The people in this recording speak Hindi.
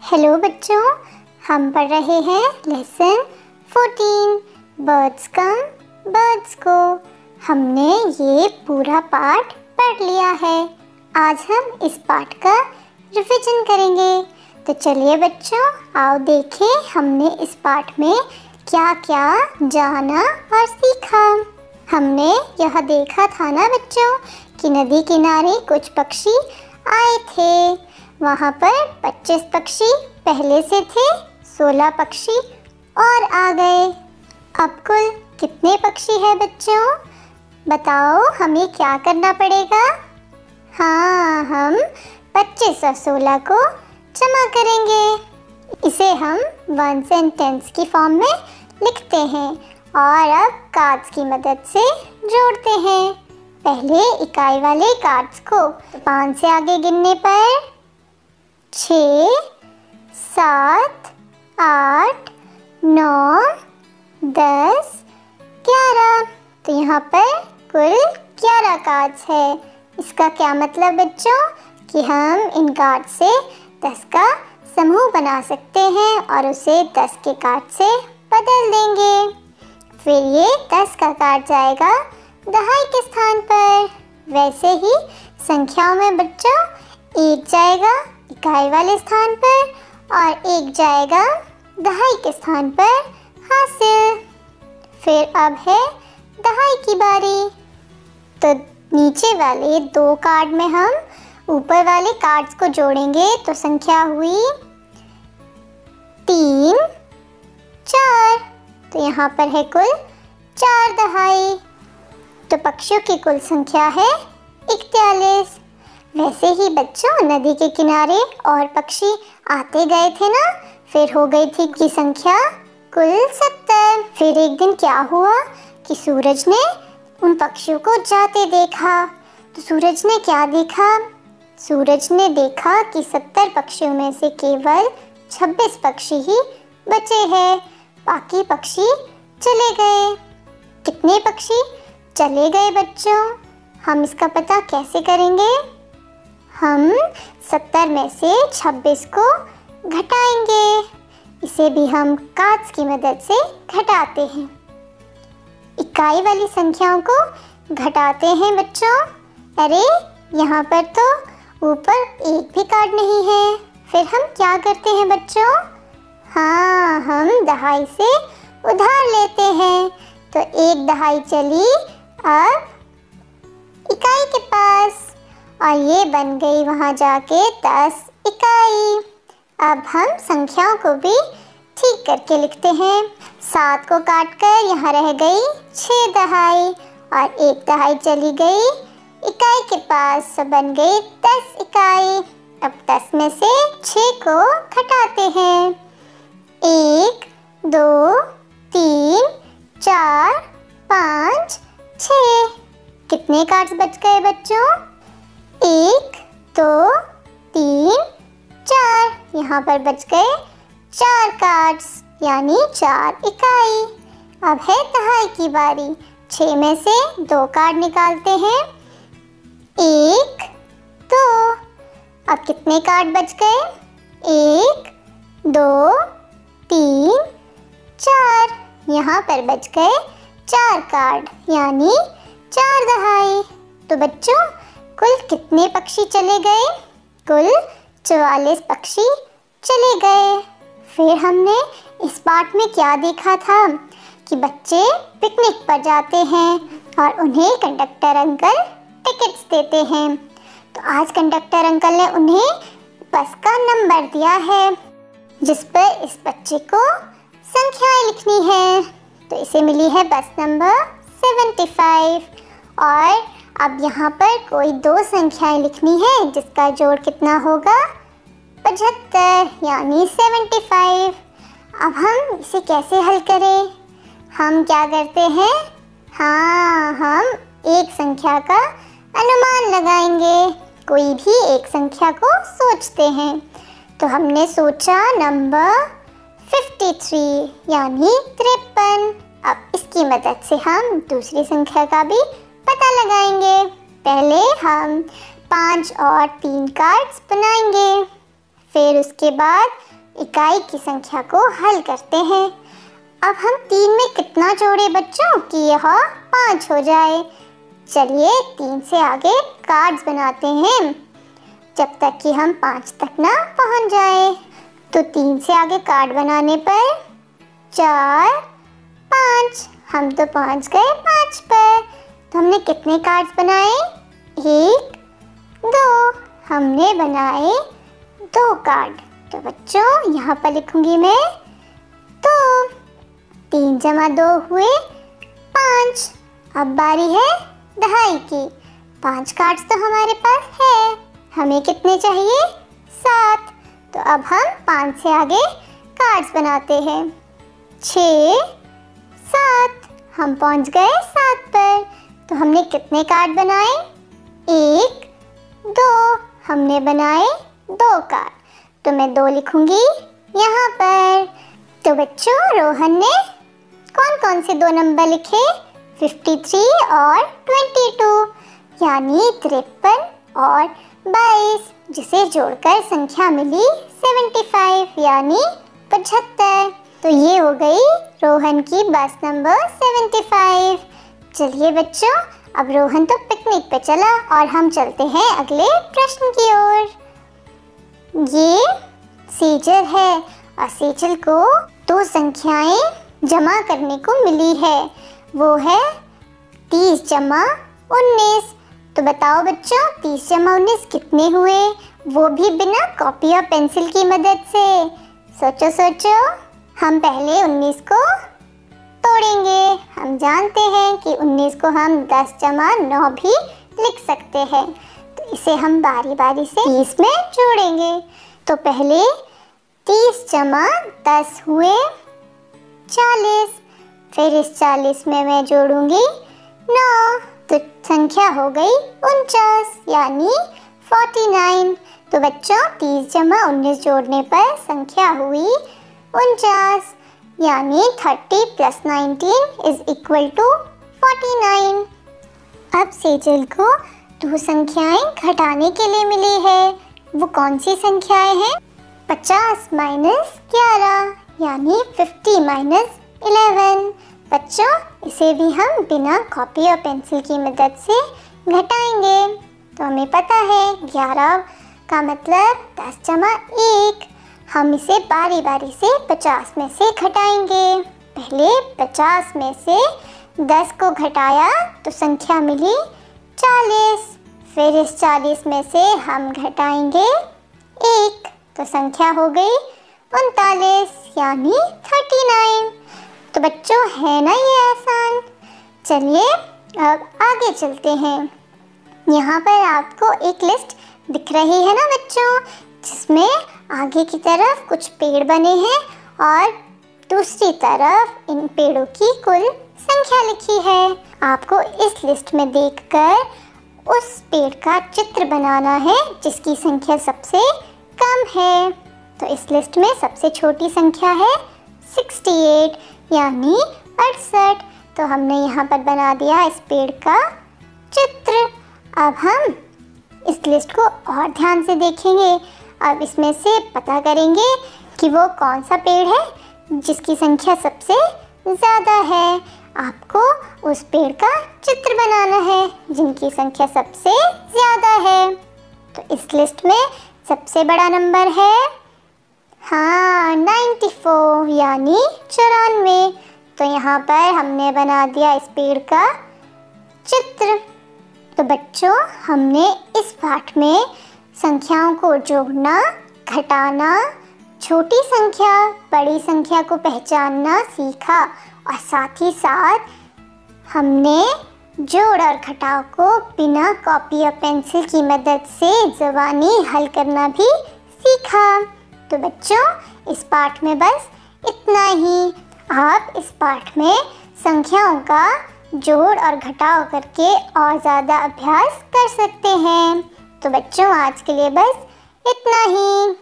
हेलो बच्चों, हम पढ़ रहे हैं लेसन 14 बर्ड्स कम बर्ड्स गो। हमने ये पूरा पाठ पढ़ लिया है। आज हम इस पाठ का रिवीजन करेंगे। तो चलिए बच्चों, आओ देखें हमने इस पाठ में क्या क्या जाना और सीखा। हमने यह देखा था ना बच्चों कि नदी किनारे कुछ पक्षी आए थे। वहाँ पर 25 पक्षी पहले से थे, 16 पक्षी और आ गए। अब कुल कितने पक्षी हैं बच्चों? बताओ हमें क्या करना पड़ेगा? हाँ, हम 25 और 16 को जमा करेंगे। इसे हम वंस एंड टेंस की फॉर्म में लिखते हैं और अब कार्ड्स की मदद से जोड़ते हैं। पहले इकाई वाले कार्ड्स को 5 से आगे गिनने पर 6, 7, 8, 9, 10, 11। तो यहाँ पर कुल 11 कार्ड्स है। इसका क्या मतलब बच्चों कि हम इन कार्ड से 10 का समूह बना सकते हैं और उसे 10 के कार्ड से बदल देंगे। फिर ये 10 का कार्ड जाएगा दहाई के स्थान पर। वैसे ही संख्याओं में बच्चों 1 जाएगा इकाई वाले स्थान पर और 1 जाएगा दहाई के स्थान पर हासिल। फिर अब है दहाई की बारी। तो नीचे वाले 2 कार्ड में हम ऊपर वाले कार्ड्स को जोड़ेंगे तो संख्या हुई 3, 4। तो यहाँ पर है कुल 4 दहाई। तो पक्षियों की कुल संख्या है 41। वैसे ही बच्चों नदी के किनारे और पक्षी आते गए थे ना, फिर हो गई थी की संख्या कुल 70। फिर एक दिन क्या हुआ कि सूरज ने उन पक्षियों को जाते देखा। तो सूरज ने क्या देखा? सूरज ने देखा कि 70 पक्षियों में से केवल 26 पक्षी ही बचे हैं, बाकी पक्षी चले गए। कितने पक्षी चले गए बच्चों? हम इसका पता कैसे करेंगे? हम 70 में से 26 को घटाएंगे। इसे भी हम कार्ड्स की मदद से घटाते हैं। इकाई वाली संख्याओं को घटाते हैं बच्चों। अरे यहाँ पर तो ऊपर एक भी कार्ड नहीं है। फिर हम क्या करते हैं बच्चों? हाँ, हम दहाई से उधार लेते हैं। तो 1 दहाई चली अब इकाई के पास और ये बन गई वहाँ जाके 10 इकाई। अब हम संख्याओं को भी ठीक करके लिखते हैं। 7 को काट कर यहाँ रह गई 6 दहाई और 1 दहाई चली गई इकाई के पास, तो बन गई 10 इकाई। अब 10 में से 6 को घटाते हैं। 1, 2, 3, 4, 5, 6। कितने कार्ड्स बच गए बच्चों? 1, 2, 3, 4। यहाँ पर बच गए 4 कार्ड्स यानी 4 इकाई। अब है दहाई की बारी। 6 में से 2 कार्ड निकालते हैं। 1, 2। अब कितने कार्ड बच गए? 1, 2, 3, 4। यहाँ पर बच गए 4 कार्ड यानी 4 दहाई। तो बच्चों कुल कितने पक्षी चले गए? कुल 44 पक्षी चले गए। फिर हमने इस पाठ में क्या देखा था कि बच्चे पिकनिक पर जाते हैं और उन्हें कंडक्टर अंकल टिकट्स देते हैं। तो आज कंडक्टर अंकल ने उन्हें बस का नंबर दिया है जिस पर इस बच्चे को संख्याएं लिखनी है। तो इसे मिली है बस नंबर 75 और अब यहाँ पर कोई 2 संख्याएं लिखनी है जिसका जोड़ कितना होगा? 75 यानी 75। अब हम इसे कैसे हल करें? हम क्या करते हैं? हाँ, हम एक संख्या का अनुमान लगाएंगे। कोई भी एक संख्या को सोचते हैं। तो हमने सोचा नंबर 53 यानी 53। अब इसकी मदद से हम दूसरी संख्या का भी पता लगाएंगे। पहले हम 5 और 3 कार्ड्स बनाएंगे। फिर उसके बाद इकाई की संख्या को हल करते हैं। अब हम 3 में कितना जोड़े बच्चों कि यह 5 हो जाए। चलिए 3 से आगे कार्ड्स बनाते हैं जब तक कि हम 5 तक ना पहुंच जाए। तो 3 से आगे कार्ड बनाने पर 4, 5, हम तो पहुंच गए 5 पर। तो हमने कितने कार्ड्स बनाए? 1, 2, हमने बनाए 2 कार्ड। तो बच्चों यहाँ पर लिखूंगी मैं 2, 3 जमा 2 हुए 5। अब बारी है दहाई की। 5 कार्ड्स तो हमारे पास है, हमें कितने चाहिए? 7। तो अब हम 5 से आगे कार्ड्स बनाते हैं। 6, 7, हम पहुंच गए 7 पर। तो हमने कितने कार्ड बनाए? 1, 2, हमने बनाए 2 कार्ड। तो मैं 2 लिखूंगी यहाँ पर। तो बच्चों रोहन ने कौन कौन से 2 नंबर लिखे? 53 और 22, यानी 53 और 22, जिसे जोड़कर संख्या मिली 75 यानी 75। तो ये हो गई रोहन की बस नंबर 75। चलिए बच्चों, अब रोहन तो पिकनिक पे चला और हम चलते हैं अगले प्रश्न की ओर। ये सेजल है और सेजल को 2 संख्याएं जमा करने को मिली है, वो है 30 जमा 19। तो बताओ बच्चों 30 जमा 19 कितने हुए, वो भी बिना कॉपी और पेंसिल की मदद से। सोचो सोचो। हम पहले 19 को तोड़ेंगे। हम जानते हैं कि 19 को हम 10 जमा 9 भी लिख सकते हैं। तो इसे हम बारी बारी से 30 में जोड़ेंगे। तो पहले 30 जमा 10 हुए 40। फिर इस 40 में मैं जोड़ूंगी 9, तो संख्या हो गई 49 यानी 49। तो बच्चों 30 जमा 19 जोड़ने पर संख्या हुई 49, यानी 30 + 19 = 49। अब सेजल को 2 संख्याएं घटाने के लिए मिली है। वो कौन सी संख्याएं हैं? 50 - 11 यानी 50 - 11। बच्चों इसे भी हम बिना कॉपी और पेंसिल की मदद से घटाएंगे। तो हमें पता है 11 का मतलब 10 जमा 1। हम इसे बारी बारी से 50 में से घटाएंगे। पहले 50 में से 10 को घटाया तो संख्या मिली 40। फिर इस 40 में से हम घटाएंगे 1, तो संख्या हो गई 39 यानी 39। तो बच्चों है ना ये आसान। चलिए अब आगे चलते हैं। यहाँ पर आपको एक लिस्ट दिख रही है ना बच्चों, जिसमें आगे की तरफ कुछ पेड़ बने हैं और दूसरी तरफ इन पेड़ों की कुल संख्या लिखी है। आपको इस लिस्ट में देखकर उस पेड़ का चित्र बनाना है जिसकी संख्या सबसे कम है। तो इस लिस्ट में सबसे छोटी संख्या है 68 यानी 68। तो हमने यहाँ पर बना दिया इस पेड़ का चित्र। अब हम इस लिस्ट को और ध्यान से देखेंगे। अब इसमें से पता करेंगे कि वो कौन सा पेड़ है जिसकी संख्या सबसे ज़्यादा है। आपको उस पेड़ का चित्र बनाना है जिनकी संख्या सबसे ज़्यादा है। तो इस लिस्ट में सबसे बड़ा नंबर है 94 यानी 94। तो यहाँ पर हमने बना दिया इस पेड़ का चित्र। तो बच्चों हमने इस पाठ में संख्याओं को जोड़ना, घटाना, छोटी संख्या बड़ी संख्या को पहचानना सीखा और साथ ही साथ हमने जोड़ और घटाव को बिना कॉपी और पेंसिल की मदद से ज़बानी हल करना भी सीखा। तो बच्चों इस पाठ में बस इतना ही। आप इस पाठ में संख्याओं का जोड़ और घटाव करके और ज़्यादा अभ्यास कर सकते हैं। तो बच्चों आज के लिए बस इतना ही।